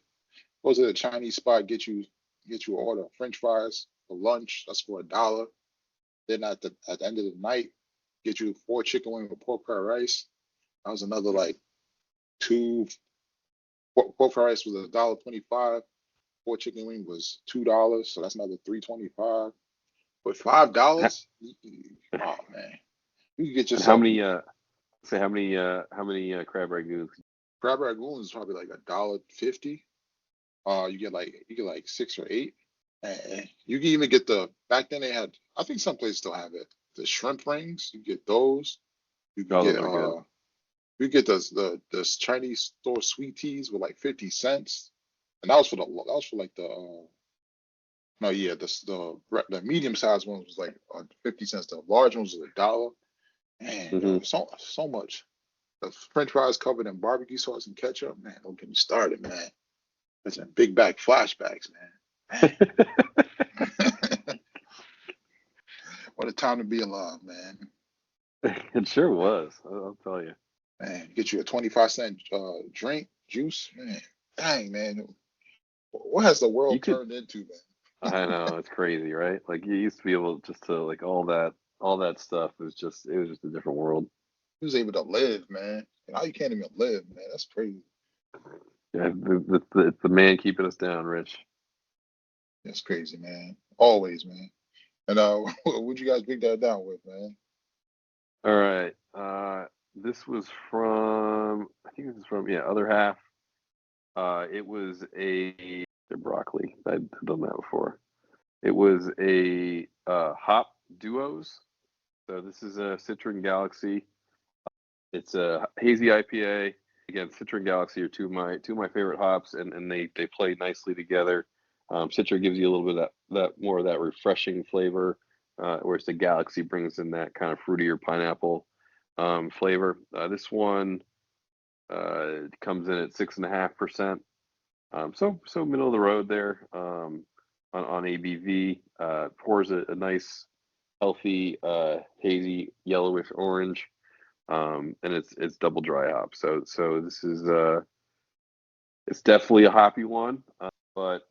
go to the Chinese spot, get you an order of French fries for lunch. That's for $1. Then at the end of the night, get you 4 chicken wings with pork fried rice. That was another like two. Pork fried rice was $1.25. 4 chicken wing was $2, so that's another $3.25. With Ha- $5, oh man, you can get And how yourself many say how many crab rangoons? crab rangoon is probably like $1.50. You get like 6 or 8. And you can even get back then they had, I think some places still have it. The shrimp rings, you get those. You can Oh, get those are good. you get the Chinese store sweet teas with like 50 cents. and that was for like the no, yeah, the medium sized one was like 50 cents. The large ones was $1. Man, yo, Hmm. so much. The French fries covered in barbecue sauce and ketchup. Man, don't get me started, man. That's a big back flashbacks, man. Man, what a time to be alive, man. It sure was. I'll tell you. Man, get you a 25-cent drink, juice, man. Dang, man. What has the You world could. turned into, man? I know it's crazy, right? Like you used to be able just to like all that stuff it was just a different world. He was able to live, man. Now you can't even live, man. That's crazy. Yeah, it's the man keeping us down, Rich. That's crazy, man. Always, man. And what'd you guys break that down with, man? All right. This was from I think this is from other half. It was a the broccoli. I'd done that before. It was a hop duos. So this is a Citron Galaxy. It's a hazy IPA. Again, Citron Galaxy are two of my favorite hops, and they play nicely together. Citra gives you a little bit of that more of that refreshing flavor, whereas the Galaxy brings in that kind of fruitier pineapple flavor. This one comes in at 6.5%. So middle of the road there on ABV. Pours a nice, healthy, hazy yellowish orange, and it's double dry hop. So this is it's definitely a hoppy one, but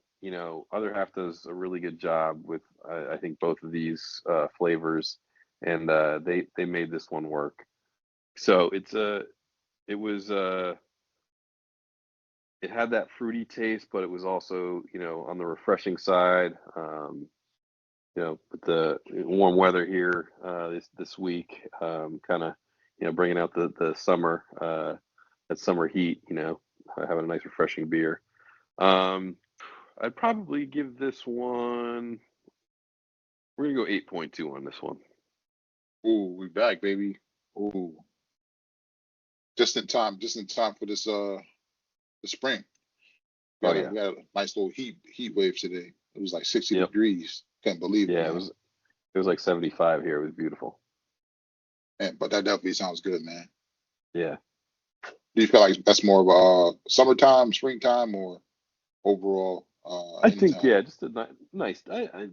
other half does a really good job with I think both of these flavors, and they made this one work. So it was it had that fruity taste, but it was also on the refreshing side. With the warm weather here this week, kind of bringing out the summer that summer heat. Having a nice refreshing beer. I'd probably give this one. We're gonna go 8.2 on this one. Ooh, we back, baby. Ooh, just in time for this the spring. Oh Got a yeah. we had a nice little heat wave today. It was like 60 Yep. degrees. Couldn't believe it, Yeah. man. It was like 75 here. It was beautiful. Man, but that definitely sounds good, man. Yeah. Do you feel like that's more of a summertime, springtime, or overall I think anytime? just a nice.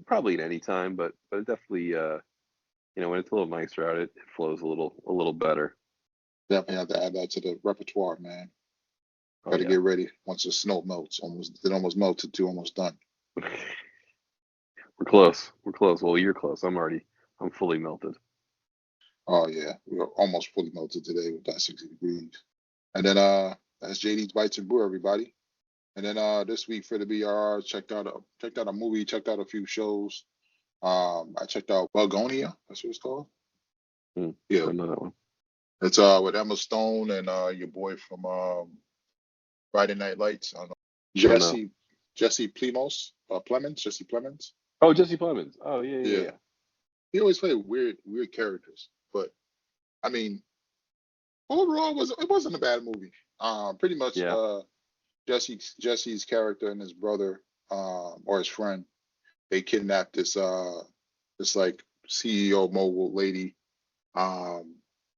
Probably at any time, but it definitely when it's a little nicer out, it flows a little better. Definitely have to add that to the repertoire, man. Oh Got to yeah. get ready once the snow melts. It almost melted too, almost done. We're close. We're close. Well, you're close. I'm fully melted. Oh yeah, we were almost fully melted today with that 60 degrees. And then that's JD's Bites and Brew, everybody. And then this week for the BR, checked out a movie, checked out a few shows. I checked out Bugonia. That's what it's called. Yeah, Don't know that one. it's with Emma Stone and your boy from Friday Night Lights. I don't know. Don't know. Jesse Plemons, Jesse Plemons. Oh, Jesse Plemons. Oh yeah, yeah, Yeah, yeah. he always played weird characters, but I mean, overall, it wasn't a bad movie. Pretty much, Yeah. Jesse's character and his brother, or his friend, they kidnapped this like CEO mogul lady, um,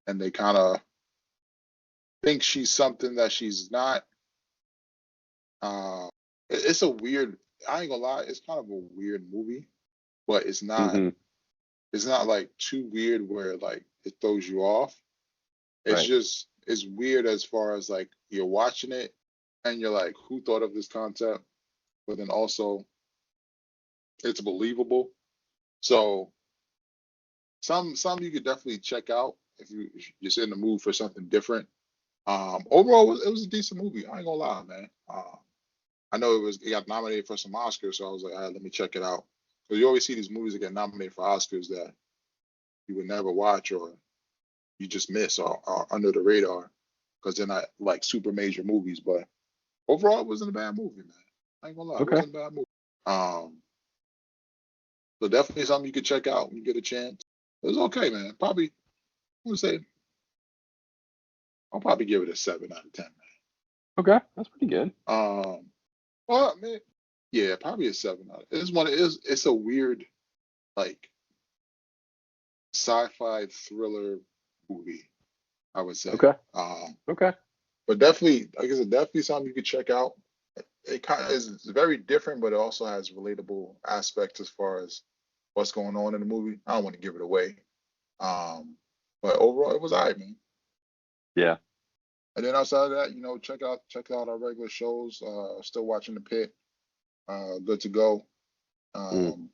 and they kind of think she's something that she's not. Uh, it's a weird. I ain't gonna lie, it's kind of a weird movie, but it's not. Hmm. It's not like too weird where like it throws you off. Right. It's weird as far as like you're watching it and you're like, who thought of this concept? But then also it's believable. So some you could definitely check out if you're just in the mood for something different. Overall, it was a decent movie. I ain't gonna lie, man. I know it got nominated for some Oscars, so I was like, all right, let me check it out. Because you always see these movies that get nominated for Oscars that you would never watch or you just miss or are under the radar because they're not like super major movies. But overall, it wasn't a bad movie, man. I ain't gonna lie, it Okay. wasn't a bad movie. Um, so definitely something you could check out when you get a chance. It was okay, man. Probably, I would say, I'll probably give it a 7 out of 10, Okay. That's pretty good. man. Oh man, yeah, probably a 7 out. It's one. It's a weird like sci-fi thriller movie, I would say. Okay. Um, Okay. but definitely, like I said, definitely something you could check out. It kind of is very different, but it also has relatable aspects as far as what's going on in the movie. I don't want to give it away. Um, but overall, it was alright, man. Yeah. And then outside of that, check out our regular shows. Still watching The Pit. Good to go. Mm. Um,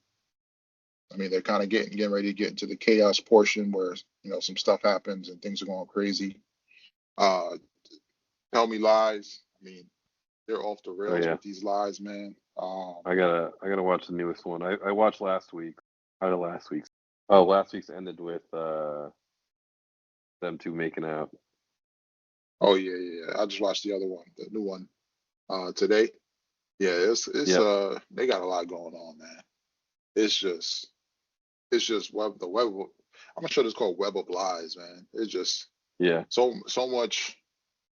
I mean, they're kind of getting ready to get into the chaos portion where some stuff happens and things are going crazy. Uh, Tell Me Lies. I mean, they're off the Oh rails yeah. with these lies, man. I gotta watch the newest one. I watched last week. Out of last week's. Oh, last week's ended with them two making out. Oh yeah. I just watched the other one, the new one, today. Yeah, it's Yep. they got a lot going on, man. It's just the web. I'm not sure it's called Web of Lies, man. It's just Yeah. so much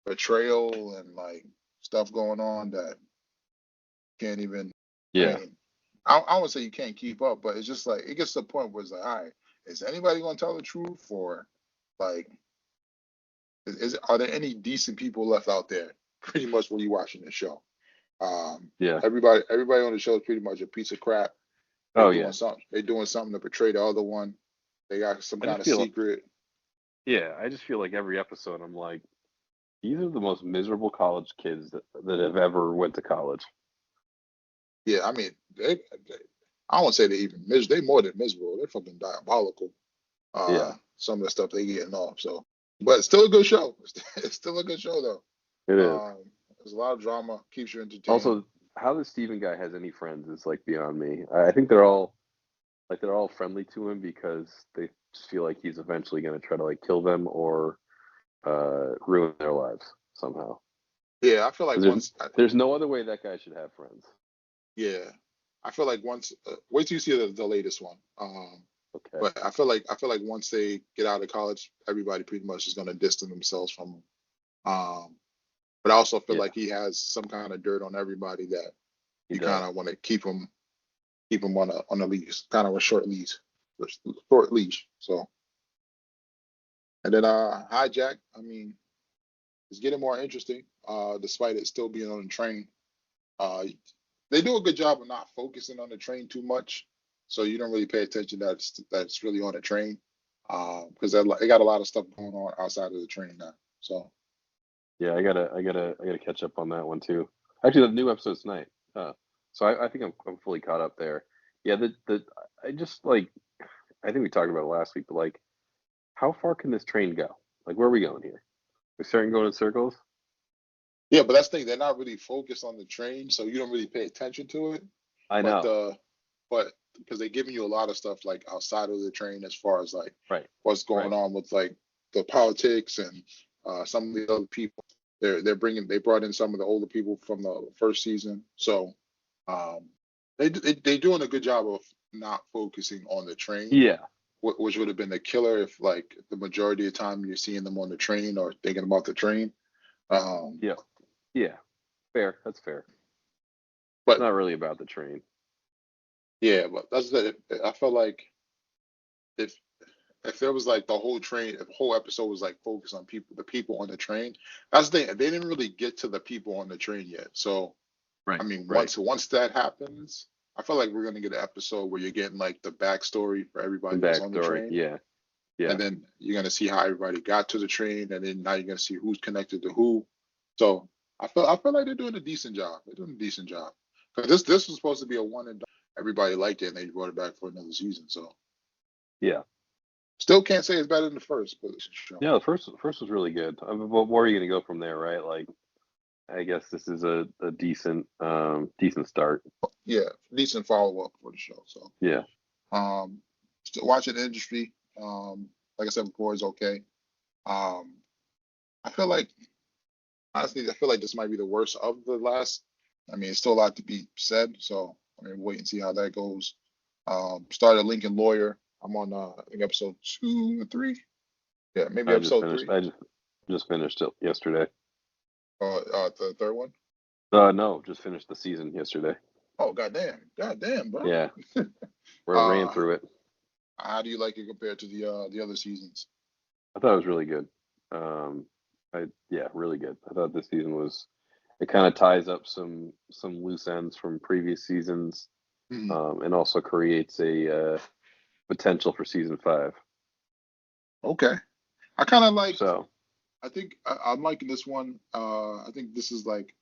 betrayal and like stuff going on that can't even. I Yeah. mean, I would say you can't keep up, but it's just like it gets to the point where it's like, all right, is anybody gonna tell the truth, or like, are there any decent people left out there? Pretty much when you watching the show. Yeah. Everybody on the show is pretty much a piece of crap. They Oh doing yeah. something. They doing something to betray the other one. They got some I kind just of feel secret. yeah, I just feel like every episode I'm like, these are the most miserable college kids that have ever went to college. Yeah, I mean, I don't say they even miserable. They more than miserable. They're fucking diabolical. Yeah, Some of the stuff they getting off. So, but it's still a good show. It's still a good show though. it is. There's a lot of drama. Keeps you entertained. Also, how the Steven guy has any friends is like beyond me. I think they're all friendly to him because they just feel like he's eventually going to try to like kill them or ruin their lives somehow. Yeah, I feel like 'Cause there's no other way that guy should have friends. yeah, I feel like once. Wait till you see the latest one. Okay. But I feel like once they get out of college, everybody pretty much is gonna distance themselves from him. Um, but I also feel Yeah, like he has some kind of dirt on everybody that he you does. kind of want to keep him on a leash, kind of a short leash. So, and then hijack. I mean, it's getting more interesting. Despite it still being on the train. Uh, they do a good job of not focusing on the train too much, so you don't really pay attention that's really on the train. Because they got a lot of stuff going on outside of the train now. So Yeah, I gotta catch up on that one too. Actually, the new episode's tonight. So I think I'm fully caught up there. Yeah, the I just like I think we talked about it last week, but like, how far can this train go? Like, where are we going here? We're starting going in circles. yeah, but that's the thing. They're not really focused on the train, so you don't really pay attention to it. I But know. the but because they're giving you a lot of stuff like outside of the train as far as like Right. what's Right. going on with like the politics and some of the other people. They brought in some of the older people from the first season. So um they doing a good job of not focusing on the train, Yeah. which would have been the killer if like the majority of the time you're seeing them on the train or thinking about the train. Um Yeah. Yeah. Fair. That's fair. It's but not really about the train. yeah, but I felt like if if there was like if the whole episode was like focused on the people on the train, that's the thing. They didn't really get to the people on the train yet. So I Right. mean, Right. once that happens, I feel like we're gonna get an episode where you're getting like the backstory for The everybody that's on the backstory. train, Yeah. and Yeah. then you're gonna see how everybody got to the train, and then now you're gonna see who's connected to who. So I feel like they're doing a decent job. They're doing a decent job because this was supposed to be a one and done. Everybody liked it, and they brought it back for another season. So Yeah. still can't say it's better than the first, but it's a show. Yeah. The first was really good. But where are you gonna go from there, right? Like, I guess this is a decent start. Yeah, decent follow up for the show. So Yeah. um, still watching the industry. Like I said before, is okay. Um, I feel like honestly, I feel like this might be the worst of the last. I mean, it's still a lot to be said, so I mean, wait and see how that goes. Started Lincoln Lawyer. I'm on I think episode 2 or 3. Yeah, maybe I just episode finished. three. I just finished it yesterday. The third one. No, just finished the season yesterday. Oh, goddamn, bro. Yeah, we ran Uh, through it. how do you like it compared to the other seasons? I thought it was really good. Really good. I thought this season was. It kind of ties up some loose ends from previous seasons, Mhm. and also creates a potential for season 5. Okay, I kind of like. So I think I'm liking this one. I think this is like.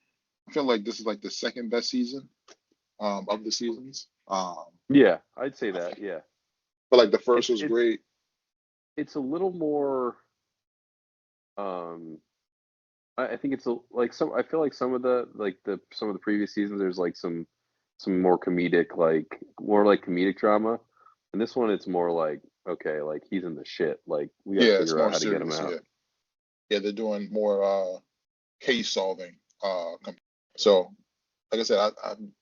I feel like this is like the second best season of the seasons. yeah, I'd say that. Yeah, But like the first it's was it's great. it's a little more. Um, I think it's like some. I feel like some of the previous seasons. There's like some more comedic, like more like comedic drama, and this one it's more like okay, like he's in the shit. Like we got to Yeah, it's figure out more how to get him serious. out. Yeah, yeah, they're doing more case solving. So like I said,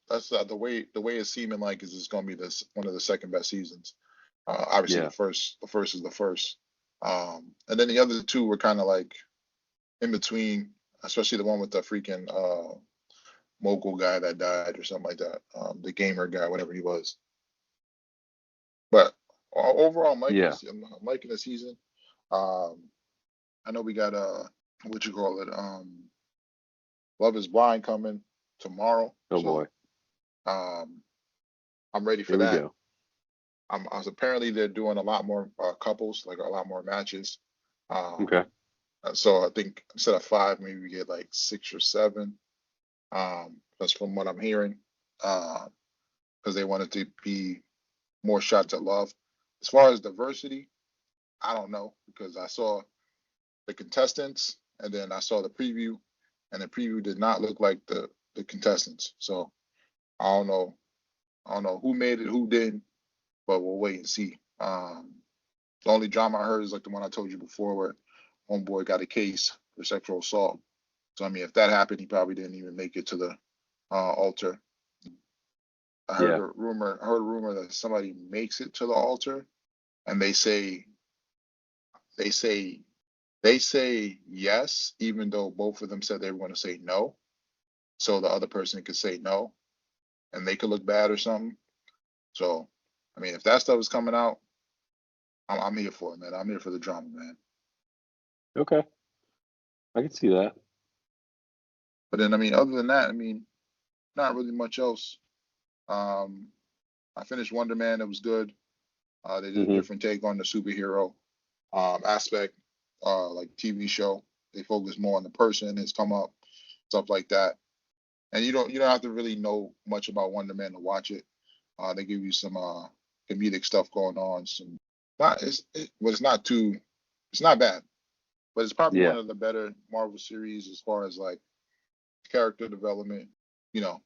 that's the way it's seeming like is it's gonna be this one of the second best seasons. Obviously Yeah, the first is the first. And then the other two were kind of like in between, especially the one with the freaking mogul guy that died or something like that. The gamer guy, whatever he was. But overall, yeah. I'm liking the season. Um, I know we got what you call it, Love Is Blind coming tomorrow, Oh boy, so um, I'm ready for here we that. go. Apparently they're doing a lot more couples, like a lot more matches. Um, Okay. so I think instead of 5, maybe we get like 6 or 7. That's from what I'm hearing. Because they want it to be more shots at love. As far as diversity, I don't know because I saw the contestants and then I saw the preview, and the preview did not look like the contestants. So I don't know. I don't know who made it, who didn't, but we'll wait and see. The only drama I heard is like the one I told you before, where homeboy got a case for sexual assault. So I mean, if that happened, he probably didn't even make it to the altar. I heard Yeah. a rumor. I heard a rumor that somebody makes it to the altar, and they say they say yes, even though both of them said they were going to say no, so the other person could say no, and they could look bad or something. So, I mean, if that stuff is coming out, I'm here for it, man. I'm here for the drama, man. Okay. I can see that. But then, I mean, other than that, I mean, not really much else. Um, I finished Wonder Man. It was good. They did a Hmm. different take on the superhero aspect, like TV show. They focus more on the person, his come up, stuff like that. And you don't have to really know much about Wonder Man to watch it. They give you some comedic stuff going on. Some not but it's not bad, but it's probably one Yeah. of the better Marvel series as far as like character development. You know,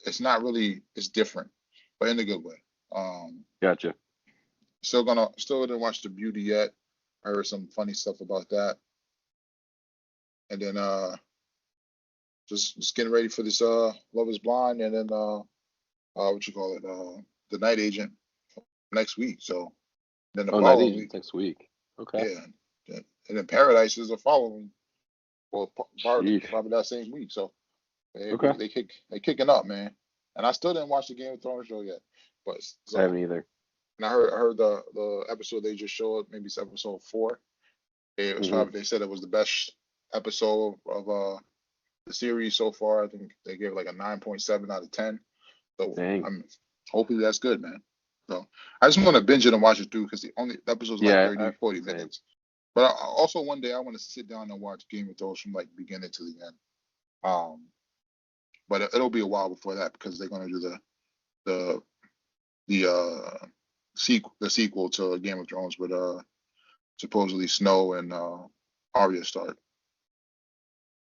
it's not really it's different, but in a good way. Um, Gotcha. still didn't watch The Beauty yet. I heard some funny stuff about that, and then just getting ready for this Love Is Blind, and then what you call it The Night Agent next week. So then the Oh, Night following week, Agents next week. Okay. yeah, and then Paradise is the following, well, Sheesh. probably that same week. So Okay. they kicking up, man. And I still didn't watch the Game of Thrones show yet, but I so haven't either. and I heard the episode they just showed, maybe it's episode 4. It was Hmm. probably they said it was the best episode of the series so far. I think they gave it like a 9.7 out of 10. So Dang. I'm hopefully that's good, man. So I just want to binge it and watch it through because the episode's like Yeah. 30, 40 Same. minutes. But also one day I want to sit down and watch Game of Thrones from like beginning to the end. Um, but it'll be a while before that because they're gonna do the sequel to Game of Thrones with supposedly Snow and Arya Stark.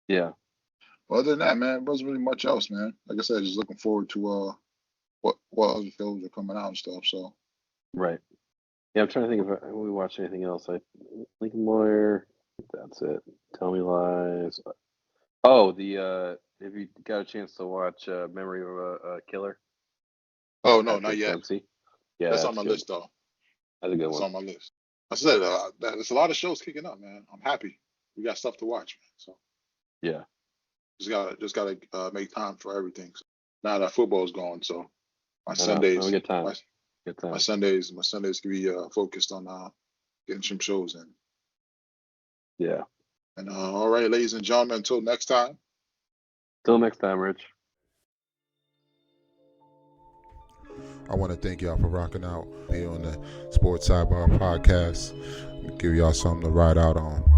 Yeah. But other than that, man, it wasn't really much else, man. Like I said, just looking forward to what other films are coming out and stuff. So Right. Yeah. I'm trying to think if we watched anything else. Lincoln Lawyer. That's it. Tell Me Lies. Oh, if you got a chance to watch Memory of a Killer, oh no, not Patrick yet. Dempsey. Yeah, That's on that's my good. list though. That's a good That's one. on my list. I said there's a lot of shows kicking up, man. I'm happy. We got stuff to watch, man. So Yeah. Just gotta make time for everything. So now that football's going, so my I know. Sundays, We get time. my, Good my time. Sundays can be focused on getting some shows in. Yeah. And all right, ladies and gentlemen, until next time. Till next time, Rich. I want to thank y'all for rocking out here on the Sports Sidebar Podcast. Give y'all something to ride out on.